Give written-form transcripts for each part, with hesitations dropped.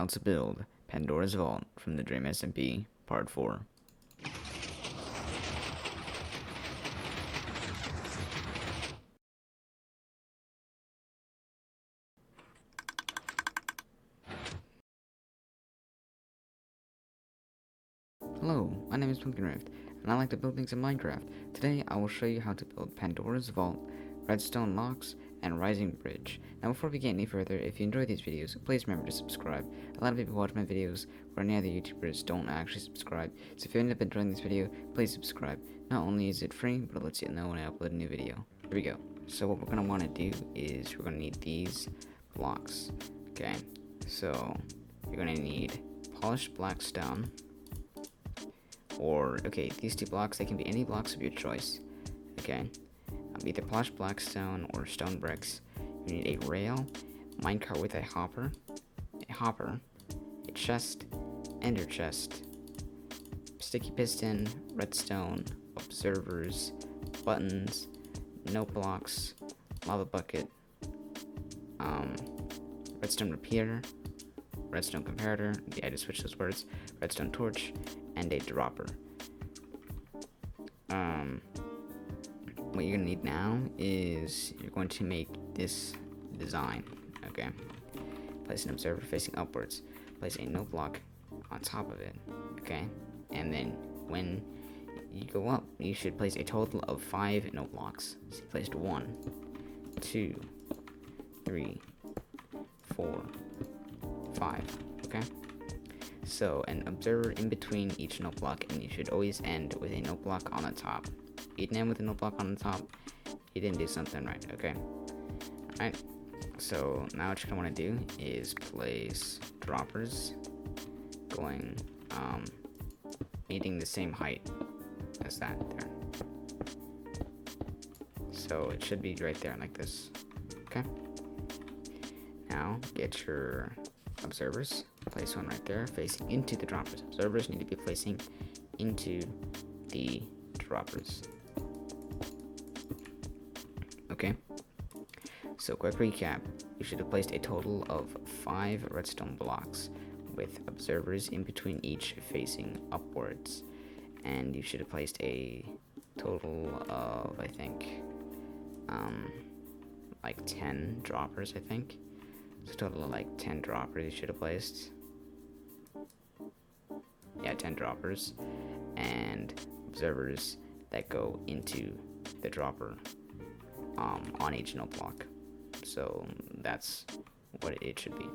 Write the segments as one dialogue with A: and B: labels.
A: how to build Pandora's Vault from the Dream Smp Part 4. Hello, my name is Ryft, and I like to build things in Minecraft. Today I will show you how to build Pandora's Vault, Redstone locks, and Rising Bridge. Now before we get any further, if you enjoy these videos, please remember to subscribe. A lot of people watch my videos, where any other YouTubers don't actually subscribe, so if you end up enjoying this video, please subscribe. Not only is it free, but it lets you know when I upload a new video. Here we go. So what we're going to want to do is we're going to need these blocks. Okay, so you're going to need polished black stone, or okay, these two blocks, they can be any blocks of your choice. Okay, either polished black stone or stone bricks. You need a rail, minecart with a hopper, a chest, ender chest, sticky piston, redstone, observers, buttons, note blocks, lava bucket, redstone repeater, redstone comparator, I just switched those words, redstone torch, and a dropper. What you're gonna need now is you're going to make this design. Okay, place an observer facing upwards, place a note block on top of it. Okay, and then when you go up, you should place a total of 5 note blocks. So you placed 1, 2, 3, 4, 5. Okay, so an observer in between each note block, and you should always end with a note block on the top. You didn't end with a note block on the top, you didn't do something right. Okay, alright, so now what you're gonna want to do is place droppers going meeting the same height as that there. So it should be right there like this. Okay, now get your observers, place one right there facing into the droppers. Observers need to be placing into the droppers. Okay, so quick recap, you should have placed a total of 5 redstone blocks with observers in between each facing upwards, and you should have placed a total of, I think, like 10 droppers, I think. So a total of like 10 droppers you should have placed. Yeah, 10 droppers, and observers that go into the dropper on each note block. So that's what it should be.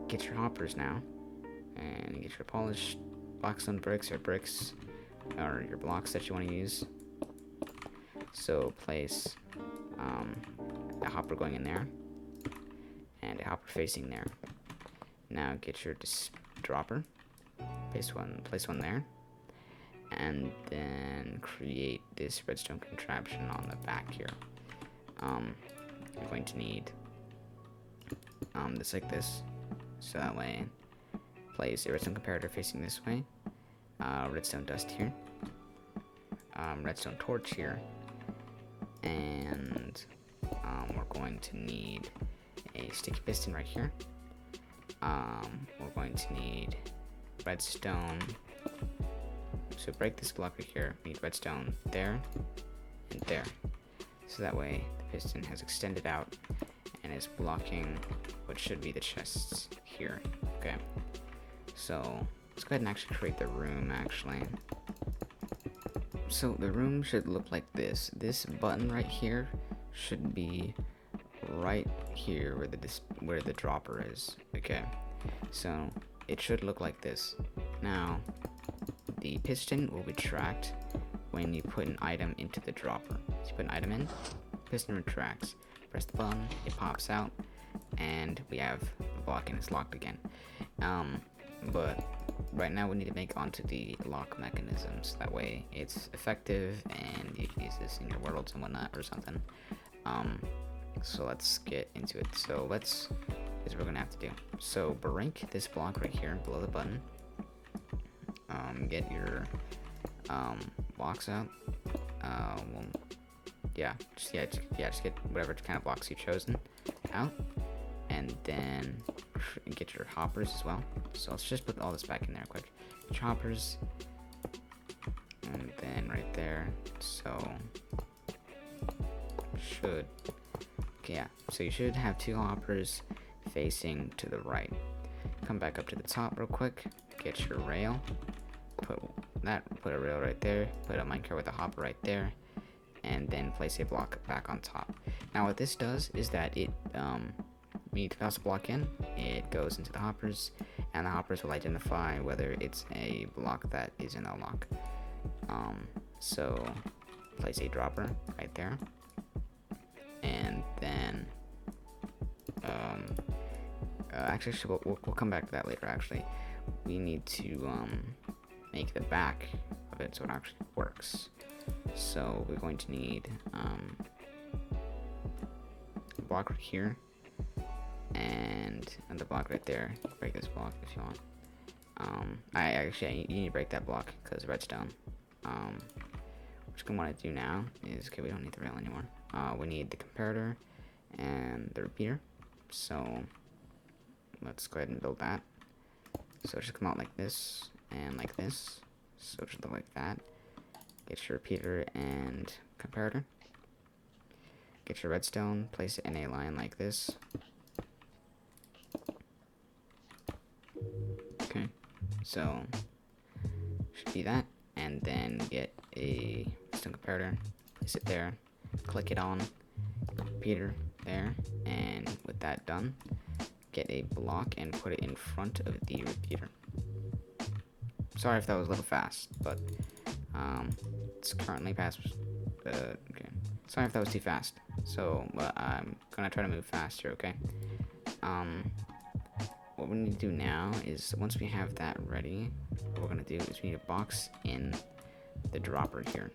A: Get your hoppers now, and get your polished blackstone bricks or your blocks that you want to use. So place a hopper going in there and a hopper facing there. Now get your dropper, place one there, and then create this redstone contraption on the back here. You're going to need this like this, so that way place a redstone comparator facing this way, redstone dust here, redstone torch here, and we're going to need a sticky piston right here. We're going to need redstone. So break this block right here, we need redstone there and there. So that way the piston has extended out and is blocking what should be the chests here. Okay, so let's go ahead and actually create the room actually. So the room should look like this. This button right here should be right here where the dropper is. Okay, so it should look like this. Now the piston will retract when you put an item into the dropper. So you put an item in, piston retracts, press the button, it pops out, and we have the block and it's locked again. But right now we need to make onto the lock mechanisms, that way it's effective and you can use this in your worlds and whatnot or something. So let's get into it. So here's what we're gonna have to do. So break this block right here below the button. Get your blocks out. Just get whatever kind of blocks you've chosen out. and then get your hoppers as well. So let's just put all this back in there quick. Get your hoppers, and then right there. So okay, yeah. So you should have 2 hoppers facing to the right. Come back up to the top real quick. Get your rail. Put a rail right there. Put a minecart with a hopper right there, and then place a block back on top. Now what this does is that it when you toss a block in, it goes into the hoppers, and the hoppers will identify whether it's a block that is in a lock. So place a dropper right there, and then actually we'll come back to that later. Actually, we need to make the back of it so it actually works. So we're going to need a block right here, and the block right there. Break this block if you want. You need to break that block because redstone. What you're gonna want to do now is, okay, we don't need the rail anymore. We need the comparator and the repeater. So let's go ahead and build that. So it should come out like this and like this. So it should look like that. Get your repeater and comparator. Get your redstone, place it in a line like this. Okay, so should be that. And then get a redstone comparator, place it there, click it on, repeater there, and with that done, get a block and put it in front of the repeater. Sorry if that was a little fast, but it's currently past. Okay. Sorry if that was too fast. So, I'm gonna try to move faster. Okay. What we need to do now is, once we have that ready, what we're gonna do is we need a box in the dropper here,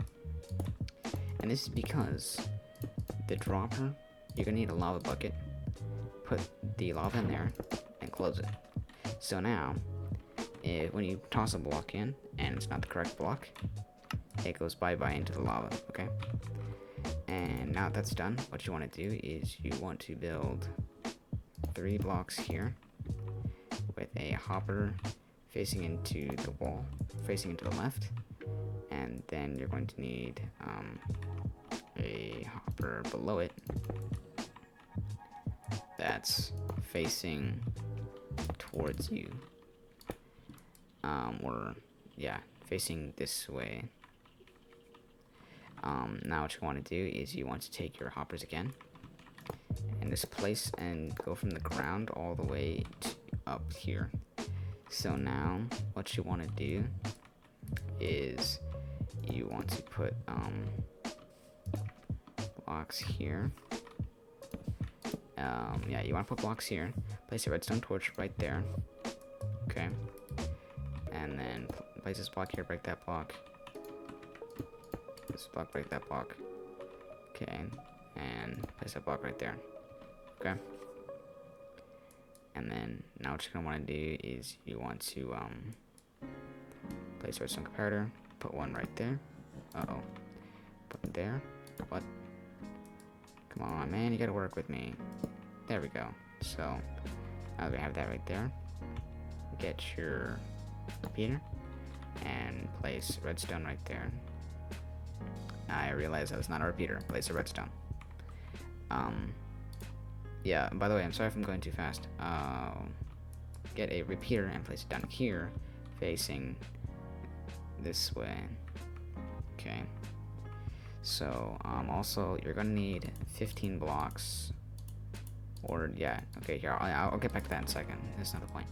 A: and this is because the dropper, you're gonna need a lava bucket. Put the lava in there and close it. So now, when you toss a block in and it's not the correct block, it goes bye-bye into the lava, okay? And now that that's done, what you want to do is you want to build 3 blocks here with a hopper facing into the wall, facing into the left, and then you're going to need a hopper below it that's facing towards you, facing this way. Now what you want to do is you want to take your hoppers again and just place and go from the ground all the way up here. So now what you want to do is you want to put blocks here. You want to put blocks here. Place a redstone torch right there. Okay. And then place this block here, break that block. This block, break that block. Okay. And place that block right there. Okay. And then now what you're going to want to do is you want to place a redstone comparator. Put one right there. Uh-oh. Put it there. What? Come on, man. You got to work with me. There we go. So now we have that right there. Get your repeater and place redstone right there. I realized that was not a repeater. Place a redstone. Yeah, by the way, I'm sorry if I'm going too fast. Get a repeater and place it down here, facing this way. Okay. So, also, you're gonna need 15 blocks. Or, yeah, okay, here, I'll get back to that in a second. That's not the point.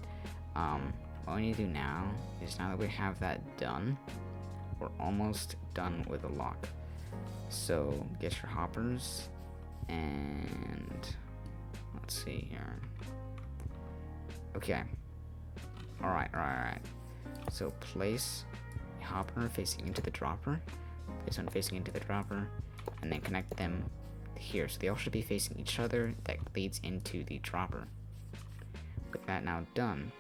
A: What we need to do now is, now that we have that done, we're almost done with the lock. So, get your hoppers, and let's see here. Okay. Alright. So, place a hopper facing into the dropper, place one facing into the dropper, and then connect them here. So they all should be facing each other. That leads into the dropper. With that now done,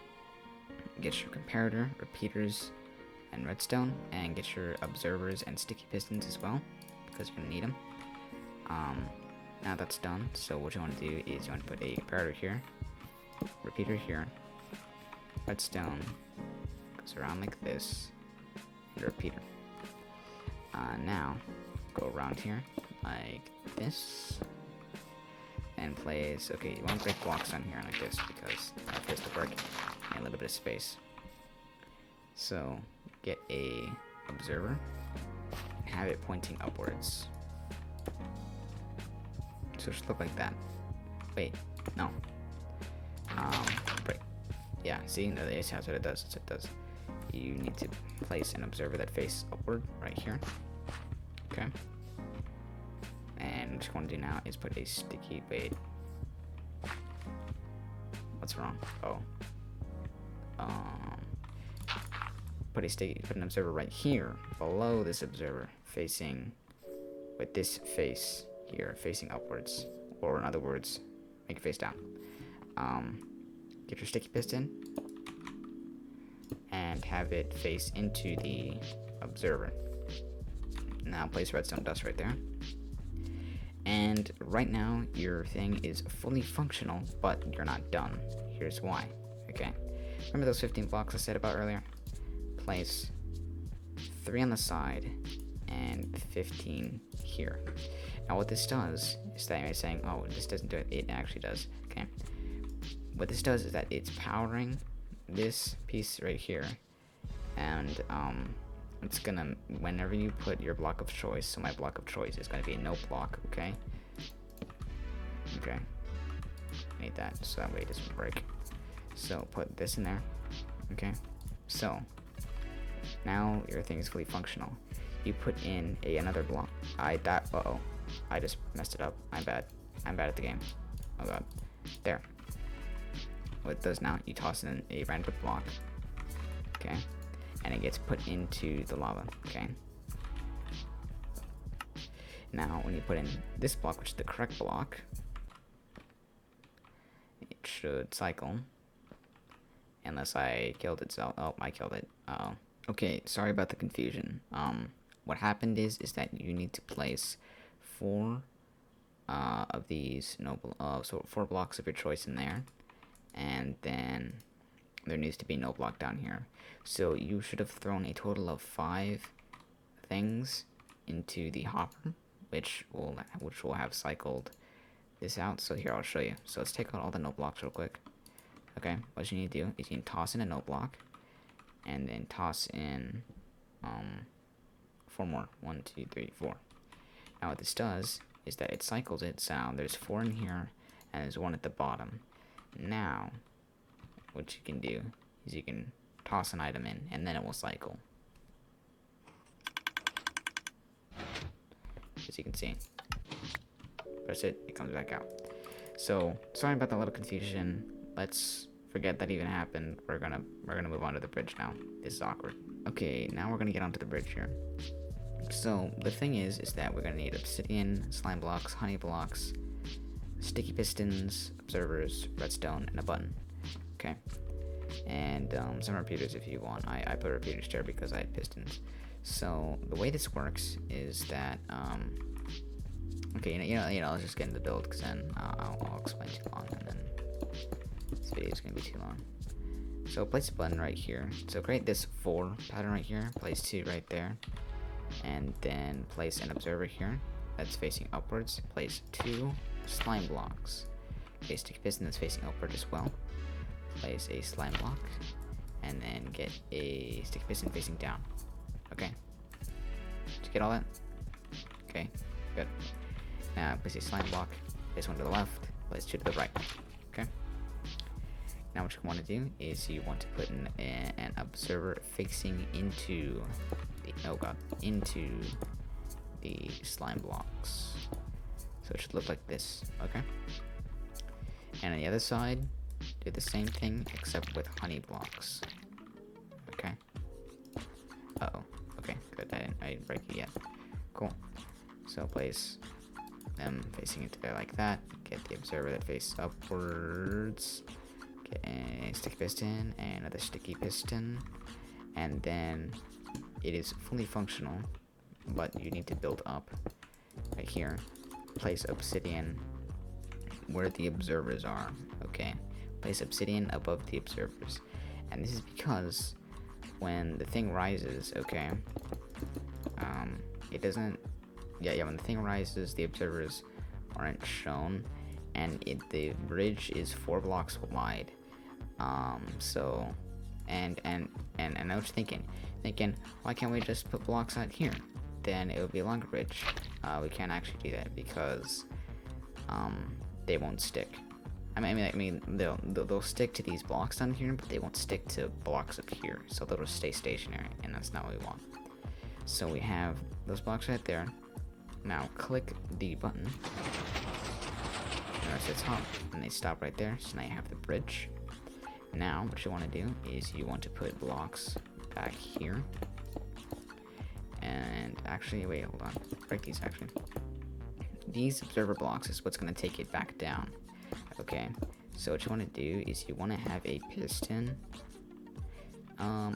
A: get your comparator, repeaters, and redstone, and get your observers and sticky pistons as well, because you're gonna need them. Now that's done, so what you want to do is you want to put a comparator here, repeater here, redstone goes around like this, and a repeater. Now, go around here like this, and place, okay, you want to break blocks on here like this, because that fits the work, and a little bit of space. So, get a observer, and have it pointing upwards. So it should look like that. Wait, no. Right. Yeah, see, that's what it does. It does. You need to place an observer that faces upward right here. Okay. And what you want to do now is put a sticky bait. What's wrong? Oh. Put an observer right here below this observer, facing with this face here, facing upwards, or in other words, make it face down. Get your sticky piston and have it face into the observer. Now place redstone dust right there. And right now your thing is fully functional, but you're not done. Here's why. Okay. Remember those 15 blocks I said about earlier? Place 3 on the side and 15 here. Now what this does is that you're saying, oh, this doesn't do it. It actually does. Okay. What this does is that it's powering this piece right here, and it's gonna, whenever you put your block of choice, so my block of choice is gonna be a no block, okay? Okay. Need that so that way it doesn't break. So put this in there. Okay. So now your thing is fully functional. You put in another block. I just messed it up. I'm bad at the game. Oh god. There. What it does now, you toss in a random block. Okay. And it gets put into the lava. Okay. Now when you put in this block, which is the correct block, it should cycle. Unless I killed it, so I killed it. Uh-oh. Okay, sorry about the confusion. What happened is that you need to place 4 of these so 4 blocks of your choice in there, and then there needs to be no block down here. So you should have thrown a total of 5 things into the hopper, which will have cycled this out. So here, I'll show you. So let's take out all the no blocks real quick. Okay, what you need to do is you can toss in a no block, and then toss in 4 more. 1, 2, 3, 4. Now what this does is that it cycles it, so there's 4 in here, and there's 1 at the bottom. Now, what you can do is you can toss an item in, and then it will cycle. As you can see. Press it, it comes back out. So, sorry about that little confusion. Let's forget that even happened. We're gonna move on to the bridge now. This is awkward. Okay, now we're gonna get onto the bridge here. So the thing is that we're gonna need obsidian, slime blocks, honey blocks, sticky pistons, observers, redstone, and a button. Okay. And some repeaters if you want. I put repeaters there because I had pistons. So the way this works is that okay, you know, let's just get into the build, because then I'll explain too long, and then this video is gonna be too long. So place a button right here. So create this 4 pattern right here. Place 2 right there, and then place an observer here that's facing upwards. Place 2 slime blocks. Okay, sticky piston that's facing upward as well. Place a slime block, and then get a sticky piston facing down. Okay. Did you get all that? Okay, good. Now place a slime block. Place 1 to the left. Place 2 to the right. Okay. Now what you want to do is you want to put an observer facing into the slime blocks. So it should look like this. Okay. And on the other side, do the same thing except with honey blocks. Okay. Uh-oh. Okay, good. I didn't break it yet. Cool. So place them facing into there like that. Get the observer that faces upwards. Get a sticky piston and another sticky piston. And then it is fully functional, but you need to build up right here. place obsidian where the observers are. Okay, place obsidian above the observers, and this is because when the thing rises, okay, it doesn't. Yeah. When the thing rises, the observers aren't shown, and the bridge is 4 blocks wide. So, and I know what you're thinking, why can't we just put blocks out here? Then it would be a longer bridge. We can't actually do that because, they won't stick. I mean, they'll stick to these blocks down here, but they won't stick to blocks up here. So they'll just stay stationary, and that's not what we want. So we have those blocks right there. Now click the button. Notice it's hot, and they stop right there. So now you have the bridge. Now what you want to do is you want to put blocks back here. And actually, wait, hold on. Break these actually. These observer blocks is what's going to take it back down. Okay, so what you want to do is you want to have a piston.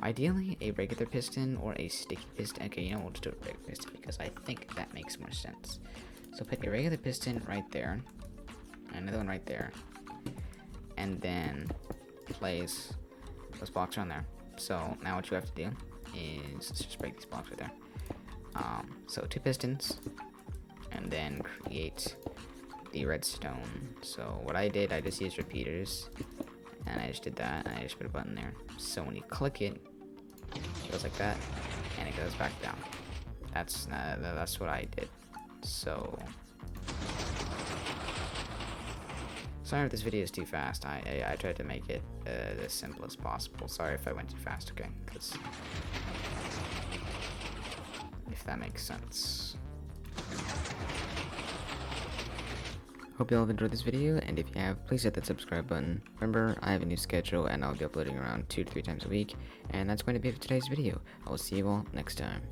A: Ideally a regular piston or a sticky piston. Okay, we'll just do a regular piston because I think that makes more sense. So put a regular piston right there, another one right there, and then place those blocks around there. So now what you have to do is, let's just break these blocks right there. So 2 pistons, and then create the redstone. So what I did, I just used repeaters, and I just did that, and I just put a button there. So when you click it, it goes like that, and it goes back down. That's what I did. So sorry if this video is too fast. I tried to make it as simple as possible. Sorry if I went too fast, okay? Because if that makes sense. Hope you all have enjoyed this video, and if you have, please hit that subscribe button. Remember, I have a new schedule, and I'll be uploading around 2 to 3 times a week, and that's going to be it for today's video. I will see you all next time.